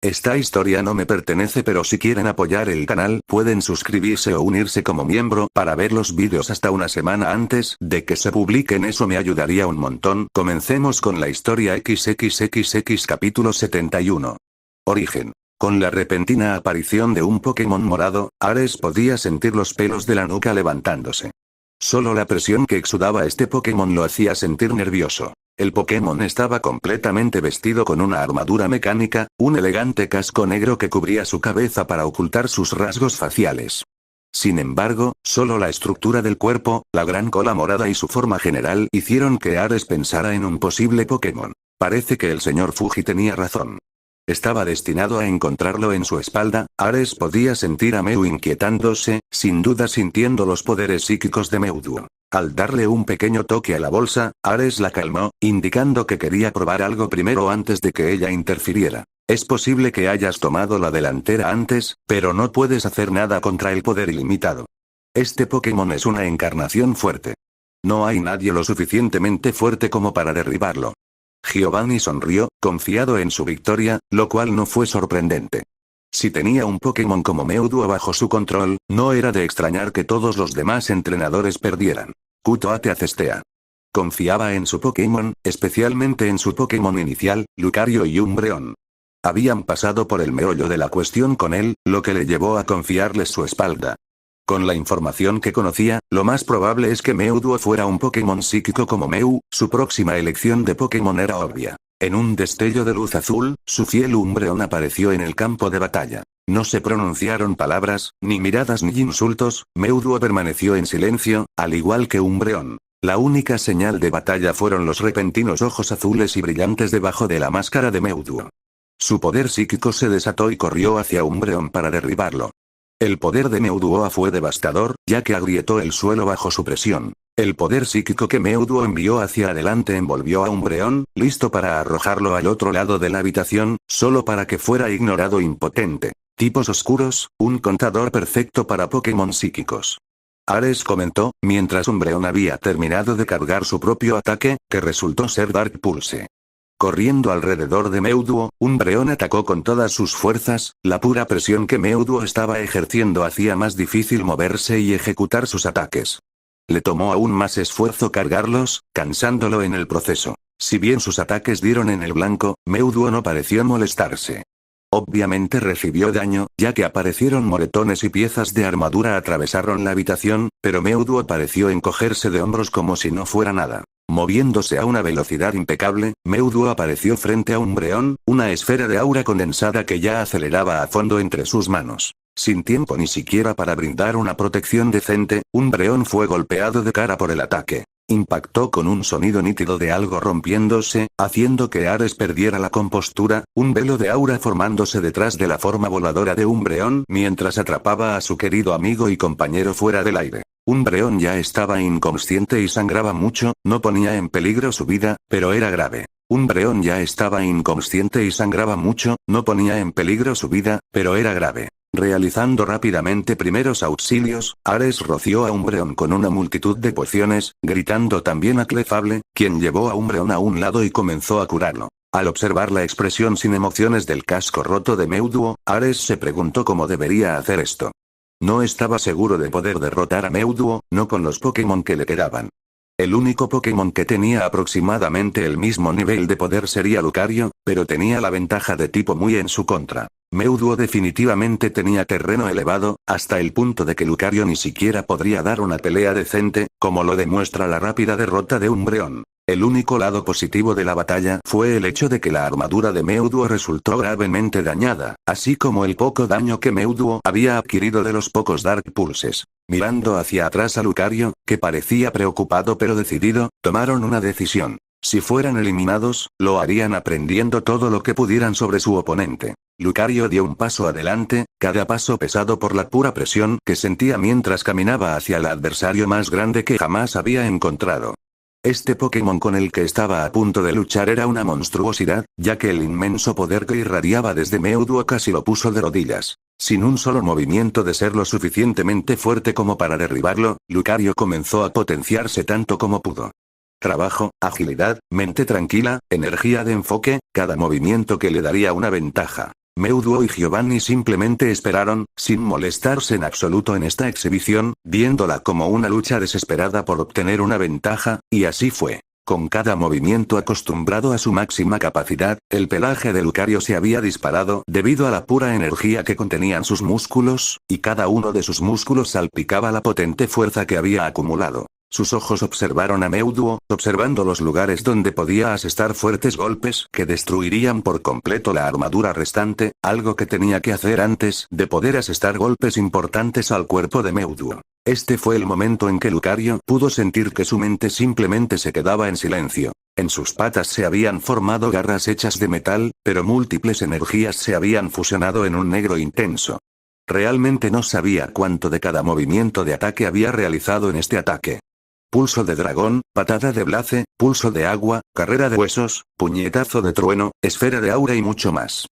Esta historia no me pertenece, pero si quieren apoyar el canal pueden suscribirse o unirse como miembro para ver los vídeos hasta una semana antes de que se publiquen, eso me ayudaría un montón. Comencemos con la historia XXXX capítulo 71. Origen. Con la repentina aparición de un Pokémon morado, Ares podía sentir los pelos de la nuca levantándose. Solo la presión que exudaba este Pokémon lo hacía sentir nervioso. El Pokémon estaba completamente vestido con una armadura mecánica, un elegante casco negro que cubría su cabeza para ocultar sus rasgos faciales. Sin embargo, solo la estructura del cuerpo, la gran cola morada y su forma general hicieron que Ares pensara en un posible Pokémon. Parece que el señor Fuji tenía razón. Estaba destinado a encontrarlo en su espalda. Ares podía sentir a Mew inquietándose, sin duda sintiendo los poderes psíquicos de Mewtwo. Al darle un pequeño toque a la bolsa, Ares la calmó, indicando que quería probar algo primero antes de que ella interfiriera. Es posible que hayas tomado la delantera antes, pero no puedes hacer nada contra el poder ilimitado. Este Pokémon es una encarnación fuerte. No hay nadie lo suficientemente fuerte como para derribarlo. Giovanni sonrió, confiado en su victoria, lo cual no fue sorprendente. Si tenía un Pokémon como Mewtwo bajo su control, no era de extrañar que todos los demás entrenadores perdieran. Kutoate Cestea. Confiaba en su Pokémon, especialmente en su Pokémon inicial, Lucario y Umbreon. Habían pasado por el meollo de la cuestión con él, lo que le llevó a confiarles su espalda. Con la información que conocía, lo más probable es que Mewtwo fuera un Pokémon psíquico como Mew. Su próxima elección de Pokémon era obvia. En un destello de luz azul, su fiel Umbreon apareció en el campo de batalla. No se pronunciaron palabras, ni miradas ni insultos. Mewtwo permaneció en silencio, al igual que Umbreon. La única señal de batalla fueron los repentinos ojos azules y brillantes debajo de la máscara de Mewtwo. Su poder psíquico se desató y corrió hacia Umbreon para derribarlo. El poder de Mewtwo fue devastador, ya que agrietó el suelo bajo su presión. El poder psíquico que Mewtwo envió hacia adelante envolvió a Umbreon, listo para arrojarlo al otro lado de la habitación, solo para que fuera ignorado impotente. Tipos oscuros, un contador perfecto para Pokémon psíquicos. Ares comentó, mientras Umbreon había terminado de cargar su propio ataque, que resultó ser Dark Pulse. Corriendo alrededor de Mewtwo, Umbreon atacó con todas sus fuerzas. La pura presión que Mewtwo estaba ejerciendo hacía más difícil moverse y ejecutar sus ataques. Le tomó aún más esfuerzo cargarlos, cansándolo en el proceso. Si bien sus ataques dieron en el blanco, Mewtwo no pareció molestarse. Obviamente recibió daño, ya que aparecieron moretones y piezas de armadura atravesaron la habitación, pero Mewtwo pareció encogerse de hombros como si no fuera nada. Moviéndose a una velocidad impecable, Mewtwo apareció frente a Umbreon, una esfera de aura condensada que ya aceleraba a fondo entre sus manos. Sin tiempo ni siquiera para brindar una protección decente, Umbreon fue golpeado de cara por el ataque. Impactó con un sonido nítido de algo rompiéndose, haciendo que Ares perdiera la compostura, un velo de aura formándose detrás de la forma voladora de Umbreon mientras atrapaba a su querido amigo y compañero fuera del aire. Umbreon ya estaba inconsciente y sangraba mucho, no ponía en peligro su vida, pero era grave. Umbreon ya estaba inconsciente y sangraba mucho, no ponía en peligro su vida, pero era grave. Realizando rápidamente primeros auxilios, Ares roció a Umbreon con una multitud de pociones, gritando también a Clefable, quien llevó a Umbreon a un lado y comenzó a curarlo. Al observar la expresión sin emociones del casco roto de Mewtwo, Ares se preguntó cómo debería hacer esto. No estaba seguro de poder derrotar a Mewtwo, no con los Pokémon que le quedaban. El único Pokémon que tenía aproximadamente el mismo nivel de poder sería Lucario, pero tenía la ventaja de tipo muy en su contra. Mewtwo definitivamente tenía terreno elevado, hasta el punto de que Lucario ni siquiera podría dar una pelea decente, como lo demuestra la rápida derrota de Umbreon. El único lado positivo de la batalla fue el hecho de que la armadura de Mewtwo resultó gravemente dañada, así como el poco daño que Mewtwo había adquirido de los pocos Dark Pulses. Mirando hacia atrás a Lucario, que parecía preocupado pero decidido, tomaron una decisión. Si fueran eliminados, lo harían aprendiendo todo lo que pudieran sobre su oponente. Lucario dio un paso adelante, cada paso pesado por la pura presión que sentía mientras caminaba hacia el adversario más grande que jamás había encontrado. Este Pokémon con el que estaba a punto de luchar era una monstruosidad, ya que el inmenso poder que irradiaba desde Mewtwo casi lo puso de rodillas. Sin un solo movimiento de ser lo suficientemente fuerte como para derribarlo, Lucario comenzó a potenciarse tanto como pudo. Trabajo, agilidad, mente tranquila, energía de enfoque, cada movimiento que le daría una ventaja. Meuduo y Giovanni simplemente esperaron, sin molestarse en absoluto en esta exhibición, viéndola como una lucha desesperada por obtener una ventaja, y así fue. Con cada movimiento acostumbrado a su máxima capacidad, el pelaje de Lucario se había disparado debido a la pura energía que contenían sus músculos, y cada uno de sus músculos salpicaba la potente fuerza que había acumulado. Sus ojos observaron a Meuduo, observando los lugares donde podía asestar fuertes golpes que destruirían por completo la armadura restante, algo que tenía que hacer antes de poder asestar golpes importantes al cuerpo de Meuduo. Este fue el momento en que Lucario pudo sentir que su mente simplemente se quedaba en silencio. En sus patas se habían formado garras hechas de metal, pero múltiples energías se habían fusionado en un negro intenso. Realmente no sabía cuánto de cada movimiento de ataque había realizado en este ataque. Pulso de dragón, patada de blaze, pulso de agua, carrera de huesos, puñetazo de trueno, esfera de aura y mucho más.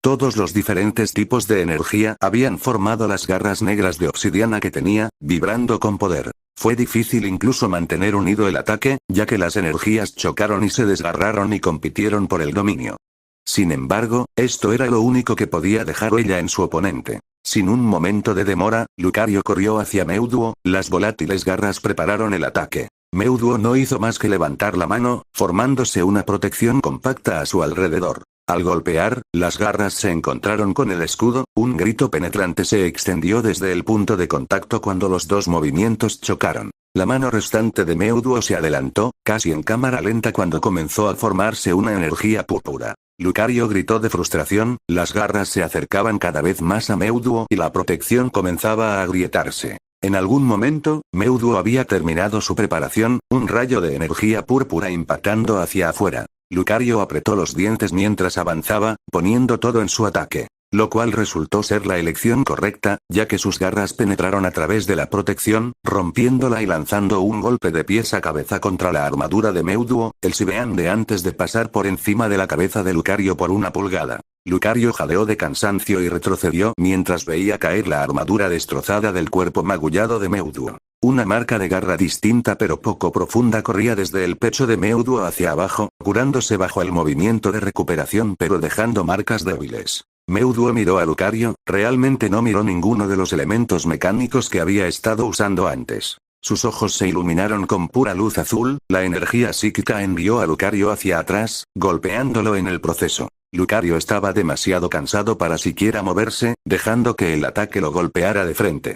Todos los diferentes tipos de energía habían formado las garras negras de obsidiana que tenía, vibrando con poder. Fue difícil incluso mantener unido el ataque, ya que las energías chocaron y se desgarraron y compitieron por el dominio. Sin embargo, esto era lo único que podía dejar huella en su oponente. Sin un momento de demora, Lucario corrió hacia Meuduo, las volátiles garras prepararon el ataque. Meuduo no hizo más que levantar la mano, formándose una protección compacta a su alrededor. Al golpear, las garras se encontraron con el escudo, un grito penetrante se extendió desde el punto de contacto cuando los dos movimientos chocaron. La mano restante de Meuduo se adelantó, casi en cámara lenta cuando comenzó a formarse una energía púrpura. Lucario gritó de frustración, las garras se acercaban cada vez más a Meuduo y la protección comenzaba a agrietarse. En algún momento, Meuduo había terminado su preparación, un rayo de energía púrpura impactando hacia afuera. Lucario apretó los dientes mientras avanzaba, poniendo todo en su ataque. Lo cual resultó ser la elección correcta, ya que sus garras penetraron a través de la protección, rompiéndola y lanzando un golpe de pies a cabeza contra la armadura de Meuduo, el Sibean de antes de pasar por encima de la cabeza de Lucario por una pulgada. Lucario jadeó de cansancio y retrocedió mientras veía caer la armadura destrozada del cuerpo magullado de Meuduo. Una marca de garra distinta pero poco profunda corría desde el pecho de Meuduo hacia abajo, curándose bajo el movimiento de recuperación pero dejando marcas débiles. Meuduo miró a Lucario, realmente no miró ninguno de los elementos mecánicos que había estado usando antes. Sus ojos se iluminaron con pura luz azul, la energía psíquica envió a Lucario hacia atrás, golpeándolo en el proceso. Lucario estaba demasiado cansado para siquiera moverse, dejando que el ataque lo golpeara de frente.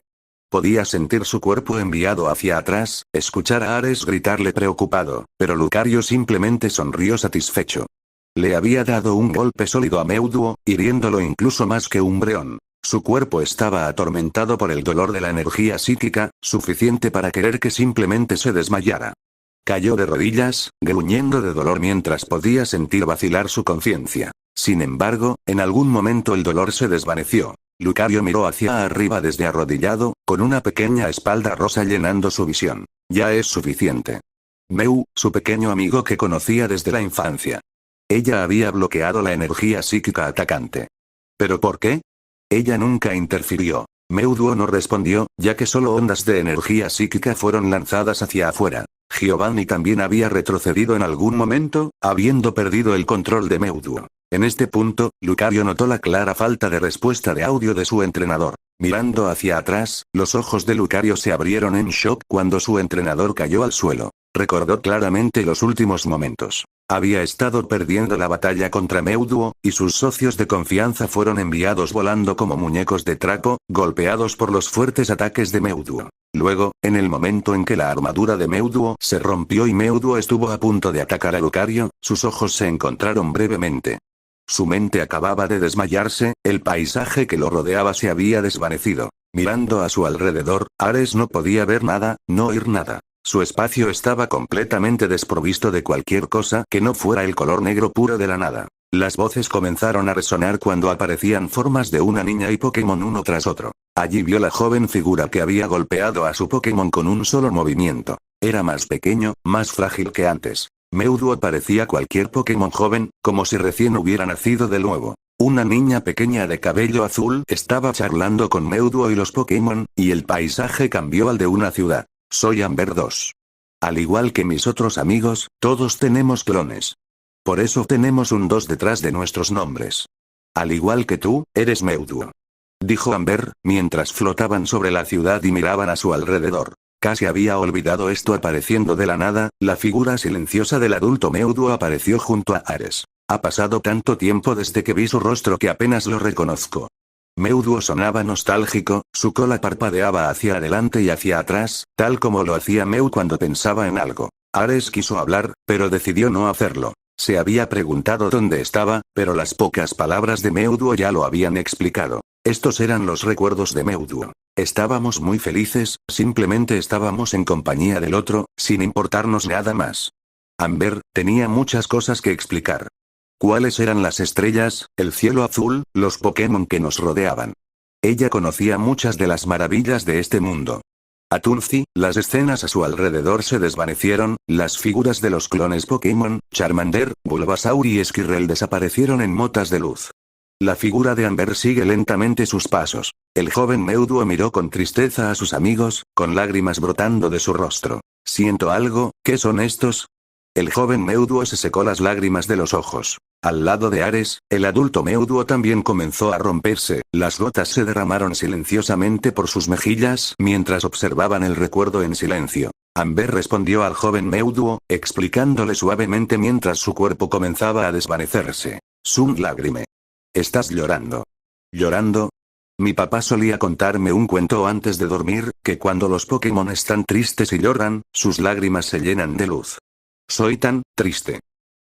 Podía sentir su cuerpo enviado hacia atrás, escuchar a Ares gritarle preocupado, pero Lucario simplemente sonrió satisfecho. Le había dado un golpe sólido a Meuduo, hiriéndolo incluso más que un breón. Su cuerpo estaba atormentado por el dolor de la energía psíquica, suficiente para querer que simplemente se desmayara. Cayó de rodillas, gruñendo de dolor mientras podía sentir vacilar su conciencia. Sin embargo, en algún momento el dolor se desvaneció. Lucario miró hacia arriba desde arrodillado, con una pequeña espalda rosa llenando su visión. Ya es suficiente. Meu, su pequeño amigo que conocía desde la infancia. Ella había bloqueado la energía psíquica atacante. ¿Pero por qué? Ella nunca interfirió. Meuduo no respondió, ya que solo ondas de energía psíquica fueron lanzadas hacia afuera. Giovanni también había retrocedido en algún momento, habiendo perdido el control de Meuduo. En este punto, Lucario notó la clara falta de respuesta de audio de su entrenador. Mirando hacia atrás, los ojos de Lucario se abrieron en shock cuando su entrenador cayó al suelo. Recordó claramente los últimos momentos. Había estado perdiendo la batalla contra Meuduo, y sus socios de confianza fueron enviados volando como muñecos de trapo, golpeados por los fuertes ataques de Meuduo. Luego, en el momento en que la armadura de Meuduo se rompió y Meuduo estuvo a punto de atacar a Lucario, sus ojos se encontraron brevemente. Su mente acababa de desmayarse, el paisaje que lo rodeaba se había desvanecido. Mirando a su alrededor, Ares no podía ver nada, no oír nada. Su espacio estaba completamente desprovisto de cualquier cosa que no fuera el color negro puro de la nada. Las voces comenzaron a resonar cuando aparecían formas de una niña y Pokémon uno tras otro. Allí vio la joven figura que había golpeado a su Pokémon con un solo movimiento. Era más pequeño, más frágil que antes. Meuduo parecía cualquier Pokémon joven, como si recién hubiera nacido de nuevo. Una niña pequeña de cabello azul estaba charlando con Meuduo y los Pokémon, y el paisaje cambió al de una ciudad. Soy Amber 2. Al igual que mis otros amigos, todos tenemos clones. Por eso tenemos un 2 detrás de nuestros nombres. Al igual que tú, eres Meuduo. Dijo Amber, mientras flotaban sobre la ciudad y miraban a su alrededor. Casi había olvidado esto apareciendo de la nada, la figura silenciosa del adulto Meuduo apareció junto a Ares. Ha pasado tanto tiempo desde que vi su rostro que apenas lo reconozco. Meuduo sonaba nostálgico, su cola parpadeaba hacia adelante y hacia atrás, tal como lo hacía Meu cuando pensaba en algo. Ares quiso hablar, pero decidió no hacerlo. Se había preguntado dónde estaba, pero las pocas palabras de Meuduo ya lo habían explicado. Estos eran los recuerdos de Meuduo. Estábamos muy felices, simplemente estábamos en compañía del otro, sin importarnos nada más. Amber tenía muchas cosas que explicar. ¿Cuáles eran las estrellas, el cielo azul, los Pokémon que nos rodeaban? Ella conocía muchas de las maravillas de este mundo. A Tunzi, las escenas a su alrededor se desvanecieron, las figuras de los clones Pokémon, Charmander, Bulbasaur y Esquirrel desaparecieron en motas de luz. La figura de Amber sigue lentamente sus pasos. El joven Meuduo miró con tristeza a sus amigos, con lágrimas brotando de su rostro. Siento algo, ¿qué son estos? El joven Meuduo se secó las lágrimas de los ojos. Al lado de Ares, el adulto Meuduo también comenzó a romperse, las gotas se derramaron silenciosamente por sus mejillas mientras observaban el recuerdo en silencio. Amber respondió al joven Meuduo, explicándole suavemente mientras su cuerpo comenzaba a desvanecerse. Sun lágrime. ¿Estás llorando? ¿Llorando? Mi papá solía contarme un cuento antes de dormir, que cuando los Pokémon están tristes y lloran, sus lágrimas se llenan de luz. Soy tan triste.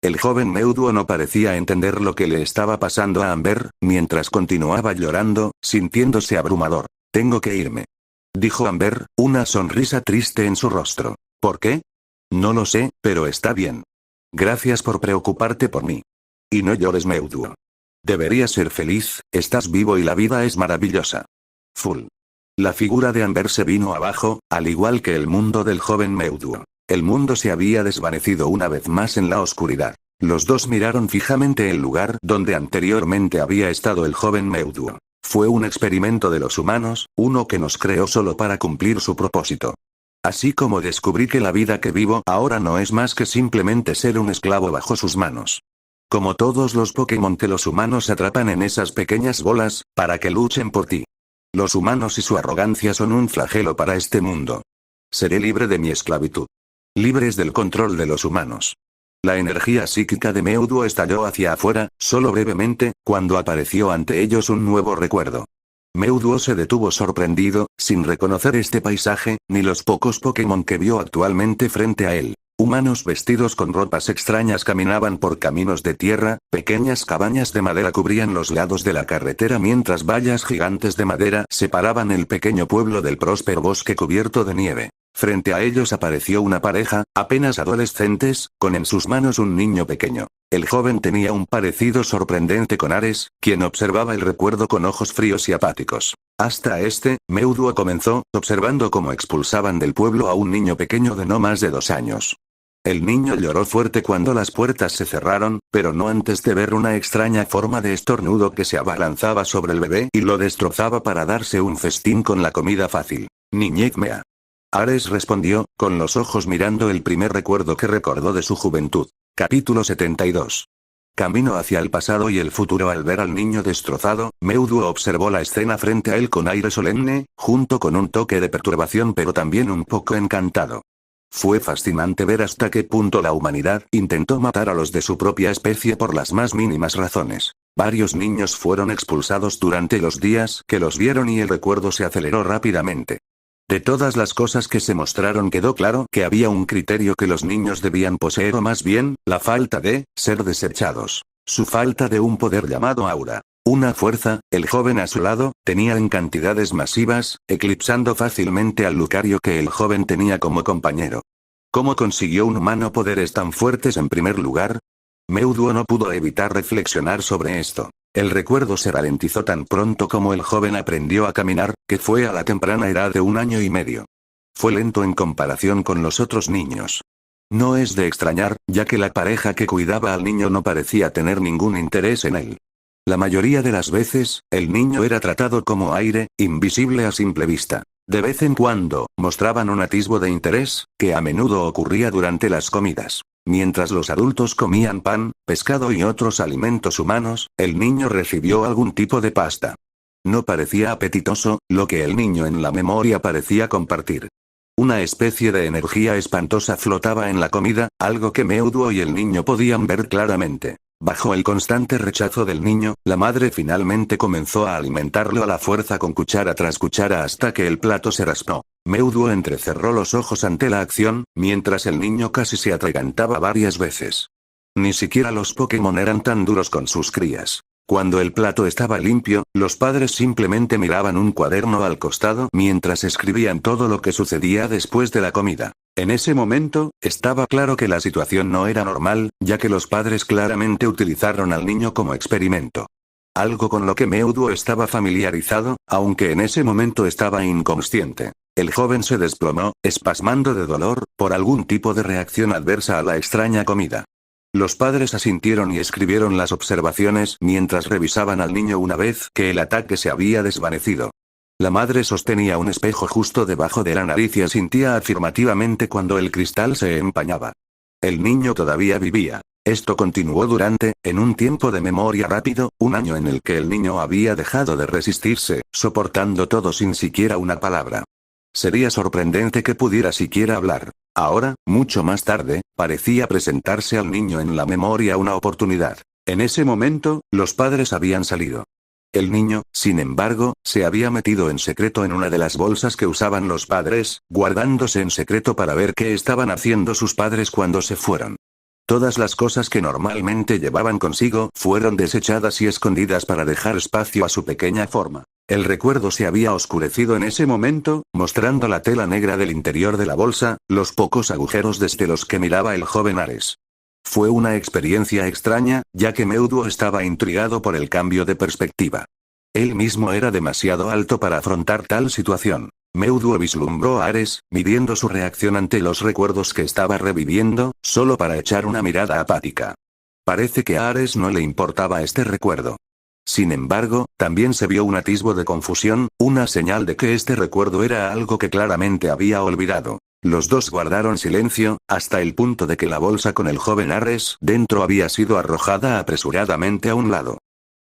El joven Meuduo no parecía entender lo que le estaba pasando a Amber, mientras continuaba llorando, sintiéndose abrumador. Tengo que irme. Dijo Amber, una sonrisa triste en su rostro. ¿Por qué? No lo sé, pero está bien. Gracias por preocuparte por mí. Y no llores, Meuduo. Deberías ser feliz, estás vivo y la vida es maravillosa. Full. La figura de Amber se vino abajo, al igual que el mundo del joven Meuduo. El mundo se había desvanecido una vez más en la oscuridad. Los dos miraron fijamente el lugar donde anteriormente había estado el joven Meuduo. Fue un experimento de los humanos, uno que nos creó solo para cumplir su propósito. Así como descubrí que la vida que vivo ahora no es más que simplemente ser un esclavo bajo sus manos. Como todos los Pokémon que los humanos atrapan en esas pequeñas bolas, para que luchen por ti. Los humanos y su arrogancia son un flagelo para este mundo. Seré libre de mi esclavitud. Libres del control de los humanos. La energía psíquica de Meuduo estalló hacia afuera, solo brevemente, cuando apareció ante ellos un nuevo recuerdo. Meuduo se detuvo sorprendido, sin reconocer este paisaje, ni los pocos Pokémon que vio actualmente frente a él. Humanos vestidos con ropas extrañas caminaban por caminos de tierra, pequeñas cabañas de madera cubrían los lados de la carretera mientras vallas gigantes de madera separaban el pequeño pueblo del próspero bosque cubierto de nieve. Frente a ellos apareció una pareja, apenas adolescentes, con en sus manos un niño pequeño. El joven tenía un parecido sorprendente con Ares, quien observaba el recuerdo con ojos fríos y apáticos. Hasta Meuduo comenzó, observando cómo expulsaban del pueblo a un niño pequeño de no más de 2 años. El niño lloró fuerte cuando las puertas se cerraron, pero no antes de ver una extraña forma de estornudo que se abalanzaba sobre el bebé y lo destrozaba para darse un festín con la comida fácil. Niñez-mea. Ares respondió, con los ojos mirando el primer recuerdo que recordó de su juventud. Capítulo 72. Camino hacia el pasado y el futuro. Al ver al niño destrozado, Meuduo observó la escena frente a él con aire solemne, junto con un toque de perturbación pero también un poco encantado. Fue fascinante ver hasta qué punto la humanidad intentó matar a los de su propia especie por las más mínimas razones. Varios niños fueron expulsados durante los días que los vieron y el recuerdo se aceleró rápidamente. De todas las cosas que se mostraron quedó claro que había un criterio que los niños debían poseer o más bien, la falta de ser desechados. Su falta de un poder llamado aura. Una fuerza, el joven a su lado, tenía en cantidades masivas, eclipsando fácilmente al Lucario que el joven tenía como compañero. ¿Cómo consiguió un humano poderes tan fuertes en primer lugar? Meuduo no pudo evitar reflexionar sobre esto. El recuerdo se ralentizó tan pronto como el joven aprendió a caminar, que fue a la temprana edad de 1 año y medio. Fue lento en comparación con los otros niños. No es de extrañar, ya que la pareja que cuidaba al niño no parecía tener ningún interés en él. La mayoría de las veces, el niño era tratado como aire, invisible a simple vista. De vez en cuando, mostraban un atisbo de interés, que a menudo ocurría durante las comidas. Mientras los adultos comían pan, pescado y otros alimentos humanos, el niño recibió algún tipo de pasta. No parecía apetitoso, lo que el niño en la memoria parecía compartir. Una especie de energía espantosa flotaba en la comida, algo que Meuduo y el niño podían ver claramente. Bajo el constante rechazo del niño, la madre finalmente comenzó a alimentarlo a la fuerza con cuchara tras cuchara hasta que el plato se raspó. Meuduo entrecerró los ojos ante la acción, mientras el niño casi se atragantaba varias veces. Ni siquiera los Pokémon eran tan duros con sus crías. Cuando el plato estaba limpio, los padres simplemente miraban un cuaderno al costado mientras escribían todo lo que sucedía después de la comida. En ese momento, estaba claro que la situación no era normal, ya que los padres claramente utilizaron al niño como experimento. Algo con lo que Meuduo estaba familiarizado, aunque en ese momento estaba inconsciente. El joven se desplomó, espasmando de dolor, por algún tipo de reacción adversa a la extraña comida. Los padres asintieron y escribieron las observaciones mientras revisaban al niño una vez que el ataque se había desvanecido. La madre sostenía un espejo justo debajo de la nariz y asintía afirmativamente cuando el cristal se empañaba. El niño todavía vivía. Esto continuó en un tiempo de memoria rápido, un año en el que el niño había dejado de resistirse, soportando todo sin siquiera una palabra. Sería sorprendente que pudiera siquiera hablar. Ahora, mucho más tarde, parecía presentarse al niño en la memoria una oportunidad. En ese momento, los padres habían salido. El niño, sin embargo, se había metido en secreto en una de las bolsas que usaban los padres, guardándose en secreto para ver qué estaban haciendo sus padres cuando se fueron. Todas las cosas que normalmente llevaban consigo fueron desechadas y escondidas para dejar espacio a su pequeña forma. El recuerdo se había oscurecido en ese momento, mostrando la tela negra del interior de la bolsa, los pocos agujeros desde los que miraba el joven Ares. Fue una experiencia extraña, ya que Meuduo estaba intrigado por el cambio de perspectiva. Él mismo era demasiado alto para afrontar tal situación. Meuduo vislumbró a Ares, midiendo su reacción ante los recuerdos que estaba reviviendo, solo para echar una mirada apática. Parece que a Ares no le importaba este recuerdo. Sin embargo, también se vio un atisbo de confusión, una señal de que este recuerdo era algo que claramente había olvidado. Los dos guardaron silencio, hasta el punto de que la bolsa con el joven Ares dentro había sido arrojada apresuradamente a un lado.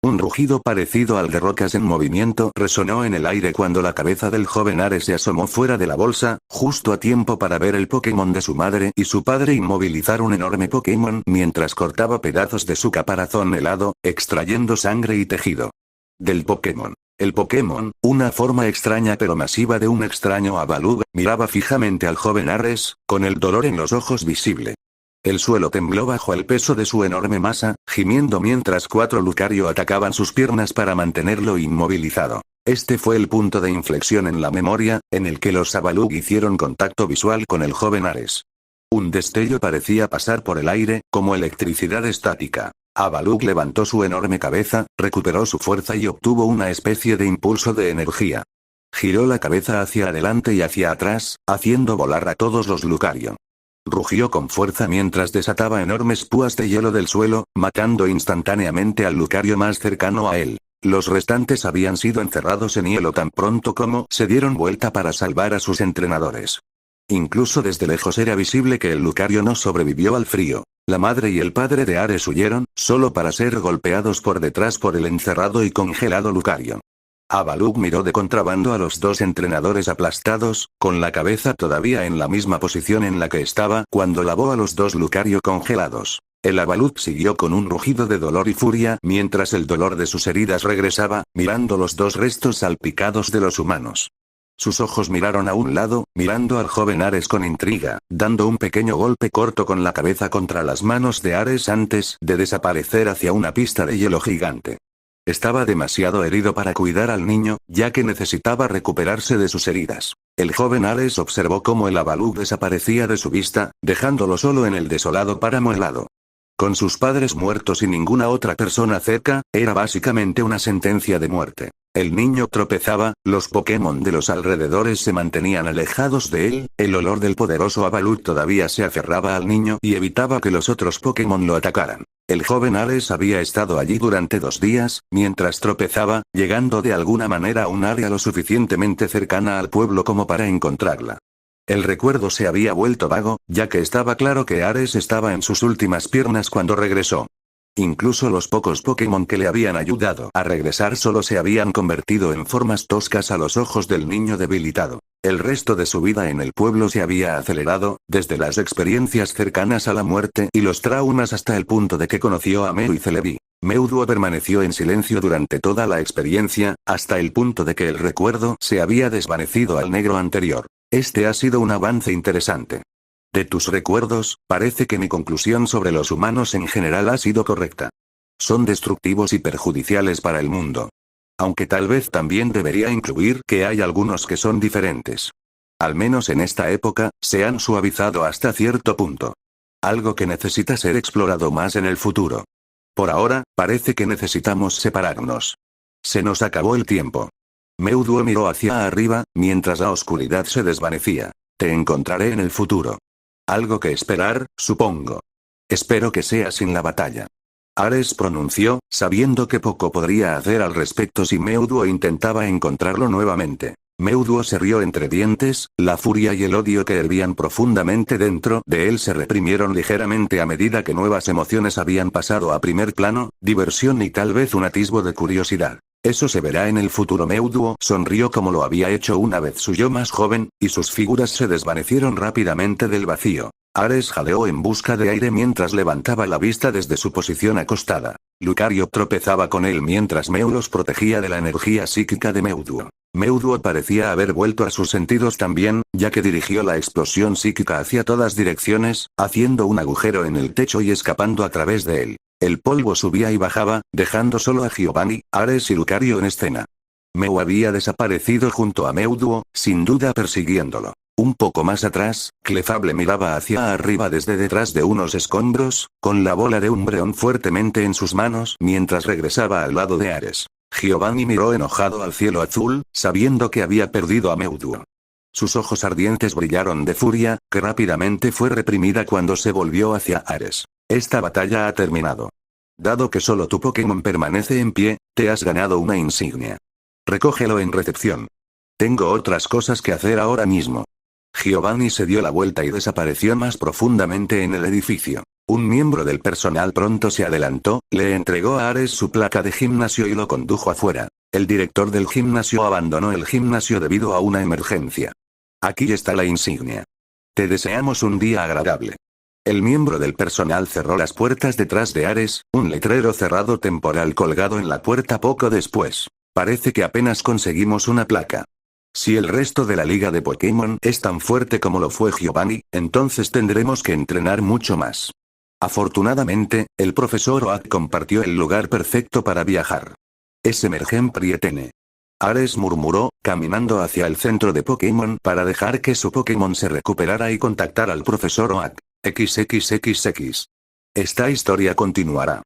Un rugido parecido al de rocas en movimiento resonó en el aire cuando la cabeza del joven Ares se asomó fuera de la bolsa, justo a tiempo para ver el Pokémon de su madre y su padre inmovilizar un enorme Pokémon mientras cortaba pedazos de su caparazón helado, extrayendo sangre y tejido. Del Pokémon. El Pokémon, una forma extraña pero masiva de un extraño Avalugg, miraba fijamente al joven Ares, con el dolor en los ojos visible. El suelo tembló bajo el peso de su enorme masa, gimiendo mientras 4 Lucario atacaban sus piernas para mantenerlo inmovilizado. Este fue el punto de inflexión en la memoria, en el que los Avalugg hicieron contacto visual con el joven Ares. Un destello parecía pasar por el aire, como electricidad estática. Avalugg levantó su enorme cabeza, recuperó su fuerza y obtuvo una especie de impulso de energía. Giró la cabeza hacia adelante y hacia atrás, haciendo volar a todos los Lucario. Rugió con fuerza mientras desataba enormes púas de hielo del suelo, matando instantáneamente al Lucario más cercano a él. Los restantes habían sido encerrados en hielo tan pronto como se dieron vuelta para salvar a sus entrenadores. Incluso desde lejos era visible que el Lucario no sobrevivió al frío. La madre y el padre de Ares huyeron, solo para ser golpeados por detrás por el encerrado y congelado Lucario. Avalugg miró de contrabando a los 2 entrenadores aplastados, con la cabeza todavía en la misma posición en la que estaba cuando lavó a los 2 Lucario congelados. El Avalugg siguió con un rugido de dolor y furia mientras el dolor de sus heridas regresaba, mirando los 2 restos salpicados de los humanos. Sus ojos miraron a un lado, mirando al joven Ares con intriga, dando un pequeño golpe corto con la cabeza contra las manos de Ares antes de desaparecer hacia una pista de hielo gigante. Estaba demasiado herido para cuidar al niño, ya que necesitaba recuperarse de sus heridas. El joven Ares observó cómo el Avalugg desaparecía de su vista, dejándolo solo en el desolado páramo helado. Con sus padres muertos y ninguna otra persona cerca, era básicamente una sentencia de muerte. El niño tropezaba, los Pokémon de los alrededores se mantenían alejados de él, el olor del poderoso Avalugg todavía se aferraba al niño y evitaba que los otros Pokémon lo atacaran. El joven Ares había estado allí durante 2 días, mientras tropezaba, llegando de alguna manera a un área lo suficientemente cercana al pueblo como para encontrarla. El recuerdo se había vuelto vago, ya que estaba claro que Ares estaba en sus últimas piernas cuando regresó. Incluso los pocos Pokémon que le habían ayudado a regresar solo se habían convertido en formas toscas a los ojos del niño debilitado. El resto de su vida en el pueblo se había acelerado, desde las experiencias cercanas a la muerte y los traumas hasta el punto de que conoció a Mew y Celebi. Mewduo permaneció en silencio durante toda la experiencia, hasta el punto de que el recuerdo se había desvanecido al negro anterior. Este ha sido un avance interesante. De tus recuerdos, parece que mi conclusión sobre los humanos en general ha sido correcta. Son destructivos y perjudiciales para el mundo. Aunque tal vez también debería incluir que hay algunos que son diferentes. Al menos en esta época, se han suavizado hasta cierto punto. Algo que necesita ser explorado más en el futuro. Por ahora, parece que necesitamos separarnos. Se nos acabó el tiempo. Mewduo miró hacia arriba, mientras la oscuridad se desvanecía. Te encontraré en el futuro. Algo que esperar, supongo. Espero que sea sin la batalla. Ares pronunció, sabiendo que poco podría hacer al respecto si Mewduo intentaba encontrarlo nuevamente. Mewduo se rió entre dientes, la furia y el odio que hervían profundamente dentro de él se reprimieron ligeramente a medida que nuevas emociones habían pasado a primer plano, diversión y tal vez un atisbo de curiosidad. Eso se verá en el futuro. Mewduo sonrió como lo había hecho una vez su yo más joven, y sus figuras se desvanecieron rápidamente del vacío. Ares jadeó en busca de aire mientras levantaba la vista desde su posición acostada. Lucario tropezaba con él mientras Mew los protegía de la energía psíquica de Mewduo. Mewduo parecía haber vuelto a sus sentidos también, ya que dirigió la explosión psíquica hacia todas direcciones, haciendo un agujero en el techo y escapando a través de él. El polvo subía y bajaba, dejando solo a Giovanni, Ares y Lucario en escena. Mew había desaparecido junto a Mewduo, sin duda persiguiéndolo. Un poco más atrás, Clefable miraba hacia arriba desde detrás de unos escombros, con la bola de Umbreon fuertemente en sus manos mientras regresaba al lado de Ares. Giovanni miró enojado al cielo azul, sabiendo que había perdido a Mewduo. Sus ojos ardientes brillaron de furia, que rápidamente fue reprimida cuando se volvió hacia Ares. Esta batalla ha terminado. Dado que solo tu Pokémon permanece en pie, te has ganado una insignia. Recógelo en recepción. Tengo otras cosas que hacer ahora mismo. Giovanni se dio la vuelta y desapareció más profundamente en el edificio. Un miembro del personal pronto se adelantó, le entregó a Ares su placa de gimnasio y lo condujo afuera. El director del gimnasio abandonó el gimnasio debido a una emergencia. Aquí está la insignia. Te deseamos un día agradable. El miembro del personal cerró las puertas detrás de Ares, un letrero cerrado temporal colgado en la puerta poco después. Parece que apenas conseguimos una placa. Si el resto de la liga de Pokémon es tan fuerte como lo fue Giovanni, entonces tendremos que entrenar mucho más. Afortunadamente, el profesor Oak compartió el lugar perfecto para viajar. Es Emergen Prietene. Ares murmuró, caminando hacia el centro de Pokémon para dejar que su Pokémon se recuperara y contactar al profesor Oak. XXXX. Esta historia continuará.